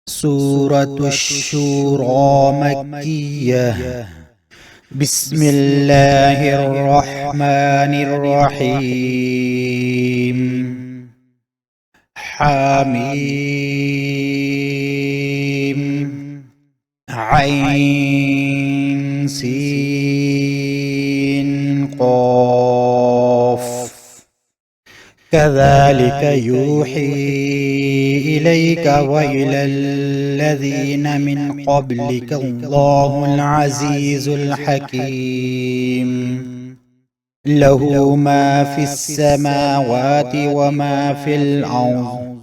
سورة الشورى مكية. بسم الله الرحمن الرحيم. حميم عين سين قاف. كذلك يوحي إليك وإلى الذين من قبلك الله العزيز الحكيم. له ما في السماوات وما في الأرض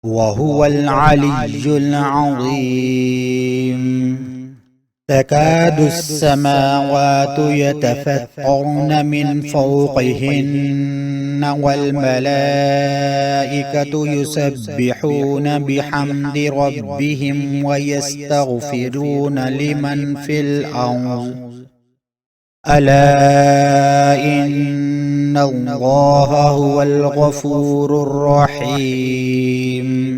وهو العلي العظيم. تكاد السماوات يتفطرن من فوقهن والملائكة يسبحون بحمد ربهم ويستغفرون لمن في الأرض ألا إن الله هو الغفور الرحيم.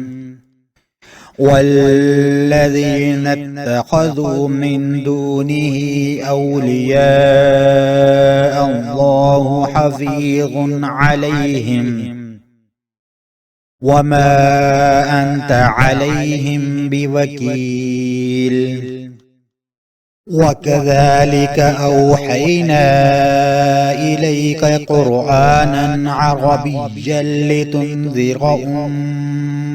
والذين اتخذوا من دونه أولياء الله حفيظ عليهم وما أنت عليهم بوكيل. وكذلك أوحينا إليك قرآنا عربيا لتنذر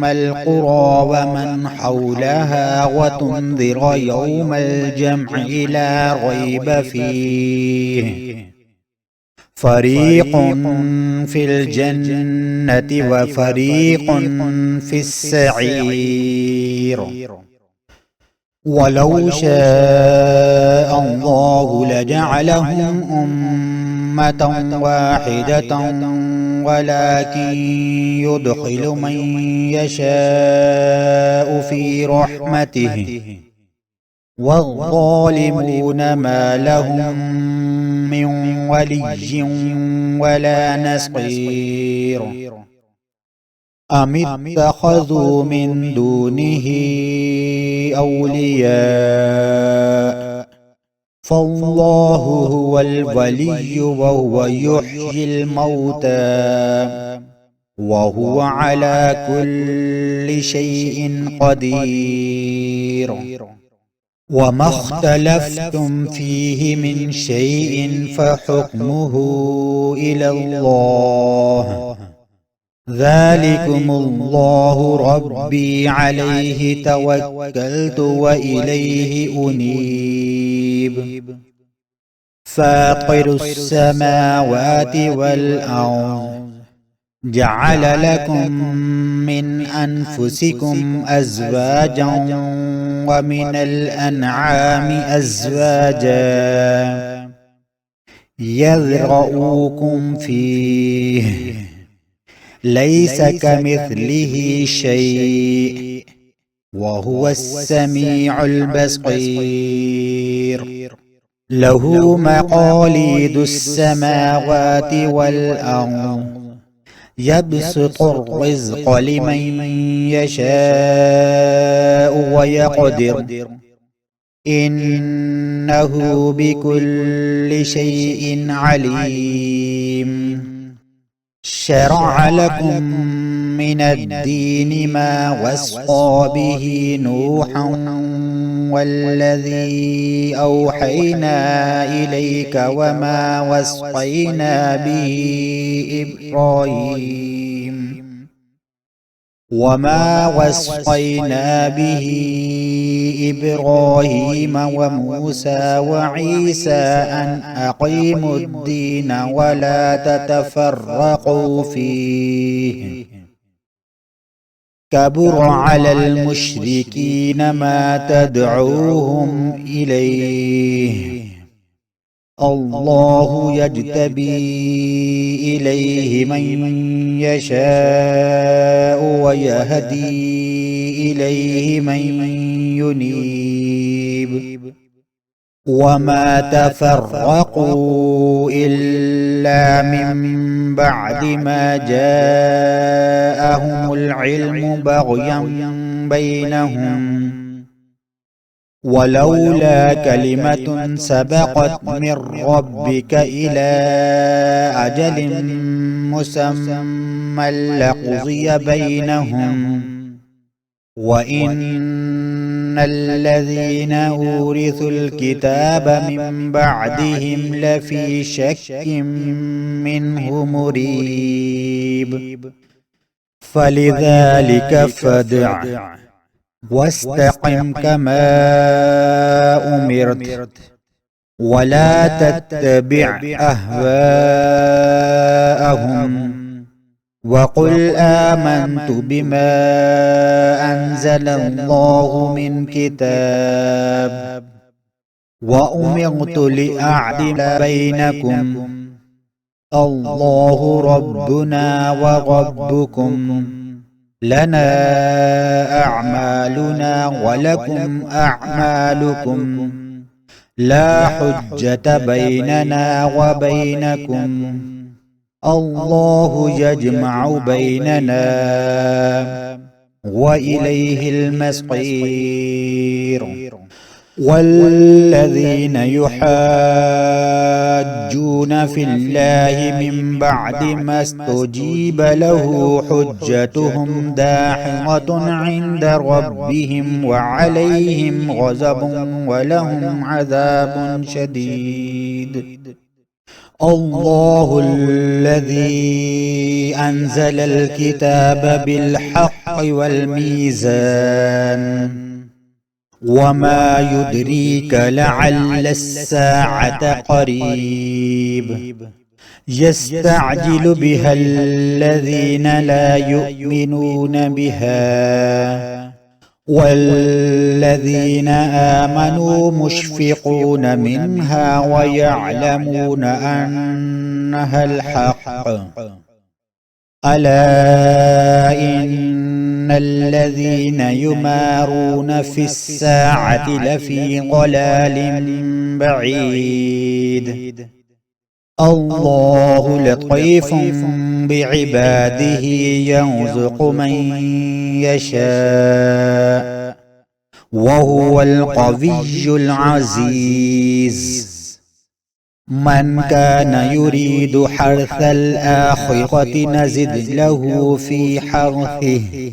القرى ومن حولها وتنذر يوم الجمع لا ريب فيه. فريق في الجنة وفريق في السعير. ولو شاء الله لجعلهم أمة واحدة ولكن يدخل من يشاء في رحمته والظالمون ما لهم من ولي ولا نصير. أم اتخذوا من دونه أولياء فالله هو الولي وهو يحيي الموتى وهو على كل شيء قدير. وما اختلفتم فيه من شيء فحكمه إلى الله. ذلكم الله ربي عليه توكلت وإليه أنيب. فاطر السماوات والأرض جعل لكم من أنفسكم أزواجا ومن الأنعام أزواجا يذرؤوكم فيه ليس كمثله شيء وهو السميع البصير. له مقاليد السماوات والأرض يبسط الرزق لمن يشاء ويقدر إنه بكل شيء عليم. شرع لكم من الدين ما وصى به نوحا والذي أوحينا إليك وما وصينا به إبراهيم وموسى وعيسى أن أقيموا الدين ولا تتفرقوا فيه. كبر على المشركين ما تدعوهم إليه. الله يجتبي إليه من يشاء ويهدي إليه من ينيب. وما تفرقوا إلا من بعد ما جاءهم العلم بغيا بينهم، ولولا كلمة سبقت من ربك إلى أجل مسمى لقضي بينهم، وإن الذين أورثوا الكتاب من بعدهم لفي شك منه مريب. فلذلك فادع واستقم كما أمرت، ولا تتبع أهواءهم، وقل آمنت بما أنزل الله من كتاب، وأمرت لأعدل بينكم، الله ربنا وربكم، لنا أعمالنا ولكم أعمالكم، لا حجة بيننا وبينكم، الله يجمع بيننا وإليه المصير. والذين يحاجون في الله من بعد ما استجيب له حجتهم داحضة عند ربهم وعليهم غضب ولهم عذاب شديد. الله الذي أنزل الكتاب بالحق والميزان، وما يدريك لعل الساعة قريب، يستعجل بها الذين لا يؤمنون بها، والذين آمنوا مشفقون منها ويعلمون أنها الحق. ألا إن الذين يمارون في الساعة لفي ضلال بعيد. الله لطيف بعباده يرزق من يشاء، وهو القوي العزيز. من كان يريد حرث الآخرة نزد له في حرثه،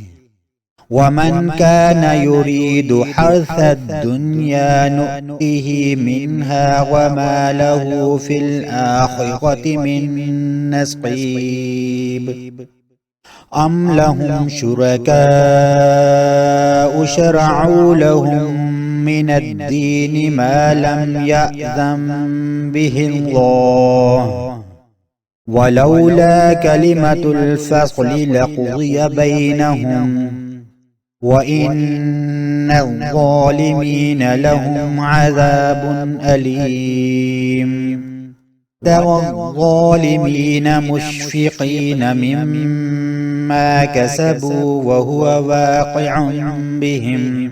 ومن كان يريد حرث الدنيا نؤته منها وما له في الآخرة من نصيب. أم لهم شركاء شرعوا لهم من الدين ما لم يأذن به الله، ولولا كلمة الفصل لقضي بينهم، وإن الظالمين لهم عذاب أليم. ترى الظالمين مشفقين مما كسبوا وهو واقع بهم،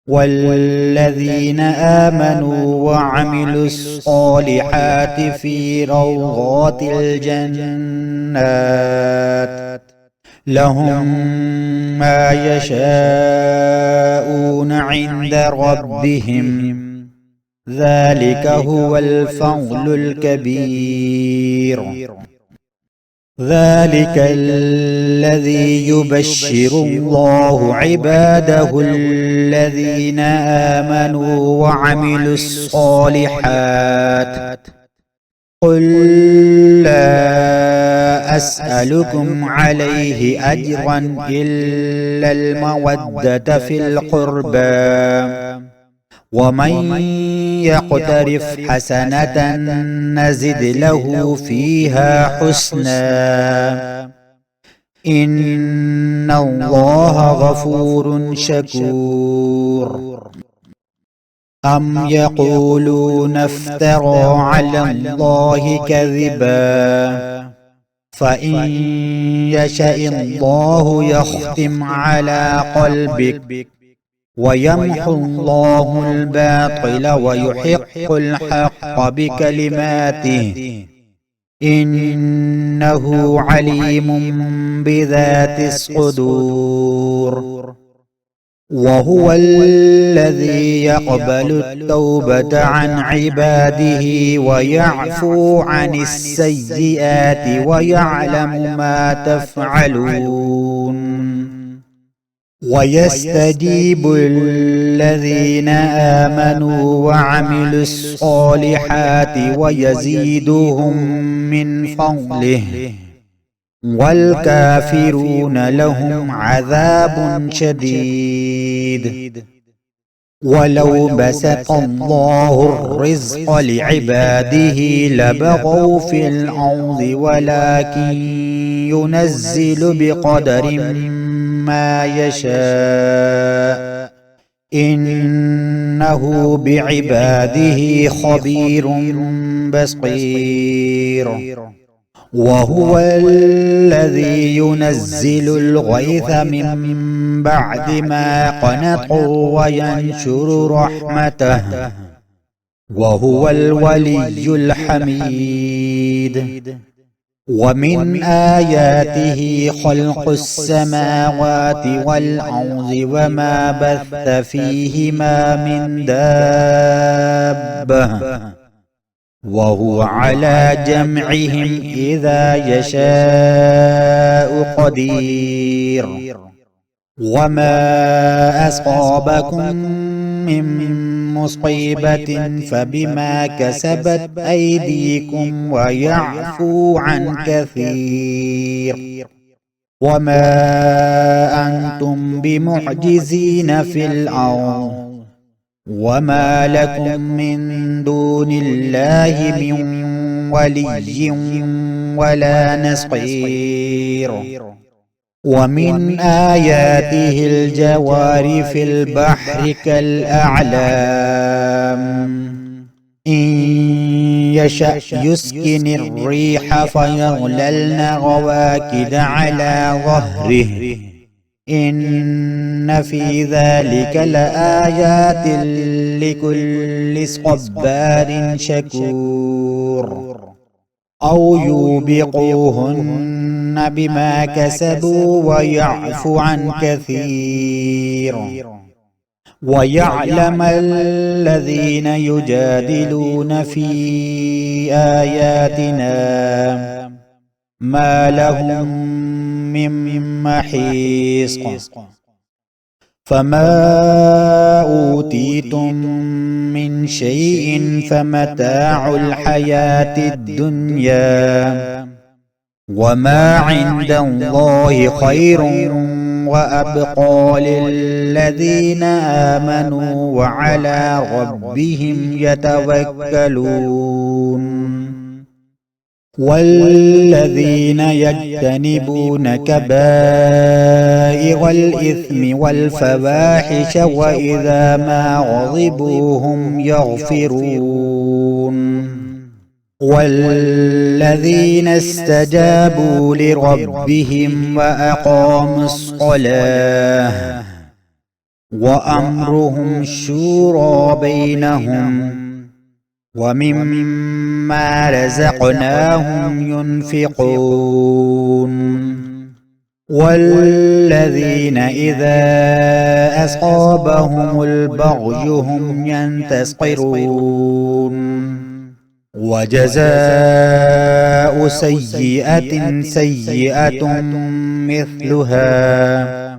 والذين آمنوا وعملوا الصالحات في روضات الجنات، لهم ما يشاءون عند ربهم، ذلك هو الفضل الكبير. ذلك الذي يبشر الله عباده الذين آمنوا وعملوا الصالحات. قل لا أسألكم عليه أجرا إلا المودة في القربى، ومن يقترف حسنة نزد له فيها حسنا، إن الله غفور شكور. أم يقولون افترى على الله كذبا، فإن يشاء الله يختم على قلبك ويمحو الله الباطل ويحق الحق بكلماته إنه عليم بذات الصدور وهو الذي يقبل التوبة عن عباده ويعفو عن السيئات ويعلم ما تفعلون ويستجيب الذين آمنوا وعملوا الصالحات ويزيدهم من فضله والكافرون لهم عذاب شديد ولو بسط الله الرزق لعباده لبغوا في الأرض ولكن ينزل بقدر ما يشاء إنه بعباده خبير بصير وهو الذي ينزل الغيث من بعد ما قنطوا وينشر رحمته وهو الولي الحميد ومن آياته خلق السماوات والأرض وما بث فيهما من دابة وهو على جمعهم إذا يشاء قدير وما أصابكم من مصيبة فبما كسبت أيديكم ويعفو عن كثير وما أنتم بمعجزين في الأرض وما لكم من دون الله من ولي ولا نصير ومن آياته الجوار في البحر كالأعلام إن يشأ يسكن الريح فيظللن رواكد على ظهره إن في ذلك لآيات لكل صبار شكور أو يوبقوهن بما كسبوا ويعفو عن كثير ويعلم الذين يجادلون في آياتنا ما لهم من محيص فما أوتيتم من شيء فمتاع الحياة الدنيا وما عند الله خير وأبقى للذين آمنوا وعلى ربهم يتوكلون والذين يجتنبون كبائر الإثم والفواحش وإذا ما غضبوا هم يغفرون والذين استجابوا لربهم وأقاموا الصلاة وأمرهم شورى بينهم ومما رزقناهم ينفقون والذين إذا أصابهم البغي هم ينتصرون وجزاء سيئة سيئة مثلها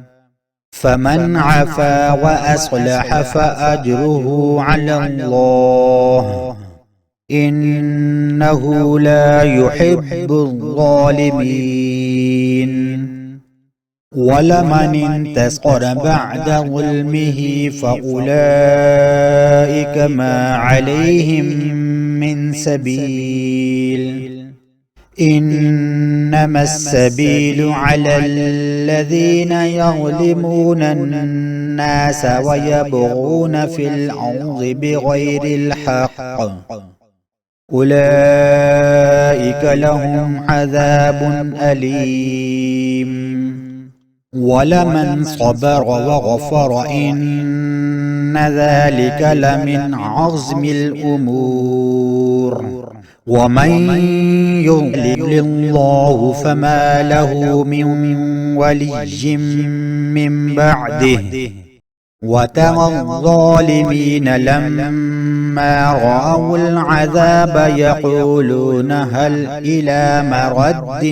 فمن عفا وأصلح فأجره على الله إنه لا يحب الظالمين ولمن انتصر بعد ظلمه فأولئك ما عليهم من سبيل إنما السبيل على الذين يظلمون الناس ويبغون في الأرض بغير الحق أولئك لهم عذاب أليم ولمن صبر وغفر إن ذلك لمن عزم الأمور ومن يضلل الله فما له من ولي من بعده وترى الظالمين لما رأوا العذاب يقولون هل إلى مرد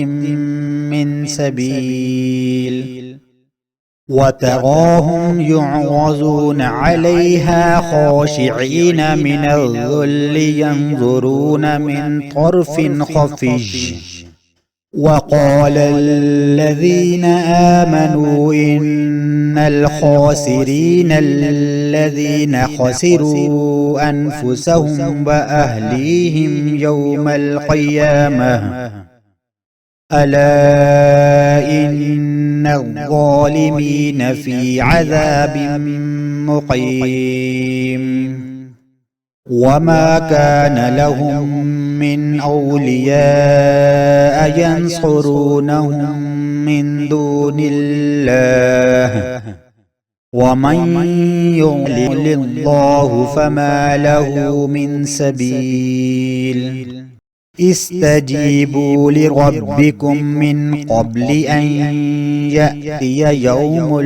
من سبيل وتراهم يعرضون عليها خاشعين من الذل ينظرون من طرف خفي وقال الذين آمنوا إن الخاسرين الذين خسروا أنفسهم وأهليهم يوم القيامة ألا إن الظالمين في عذاب مقيم وما كان لهم من أولياء ينصرونهم من دون الله ومن يضلل الله فما له من سبيل استجيبوا لربكم من قبل أن يأتي يوم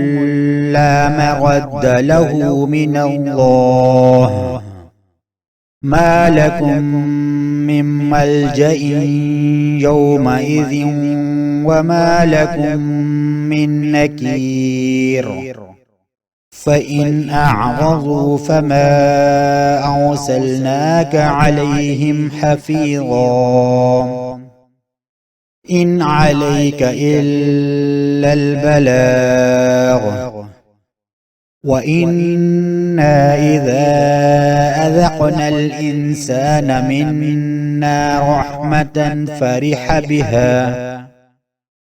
لا مرد له من الله ما لكم من ملجأ يومئذ وما لكم من نكير فإن أعرضوا فما أرسلناك عليهم حفيظا إن عليك إلا البلاغ وإنا إذا أذقنا الإنسان منا رحمة فرح بها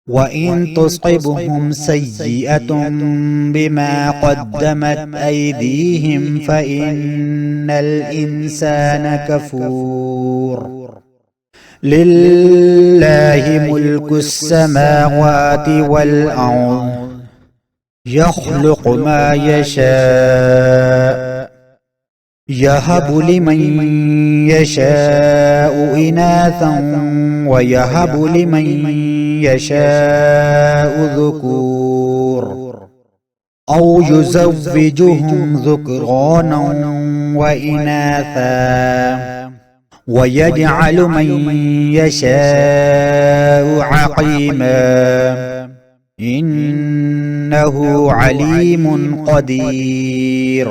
وإن تصحبهم سيئة بما قدمت أيديهم فإن الإنسان كفور لله ملك السماوات والأرض يخلق ما يشاء يهب لمن يشاء إناثا ويهب لمن يشاء ذكور أو يزوجهم ذكرانا وإناثا ويجعل من يشاء عقيما إنه عليم قدير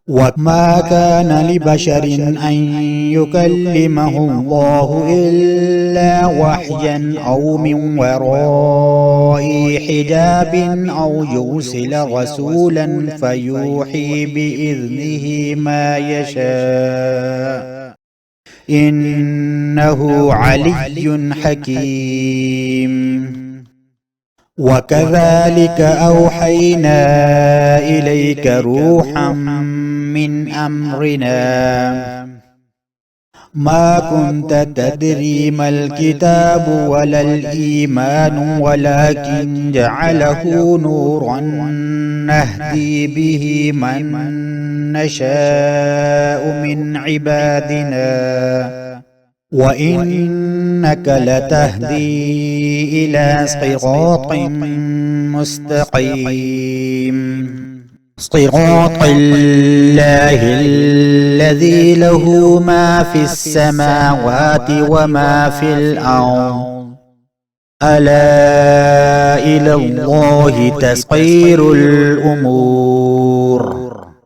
وما كان لبشر أن يكلمه الله إلا وحيا أو من وراء حجاب أو يرسل رسولا فيوحي بإذنه ما يشاء إنه علي حكيم وكذلك أوحينا إليك روحا من أمرنا ما كنت تدري ما الكتاب ولا الإيمان ولكن جعله نورا نهدي به من نشاء من عبادنا وإنك لتهدي إلى صراط مستقيم صراط الله الذي له ما في السماوات وما في الأرض ألا إلى الله تسخير الأمور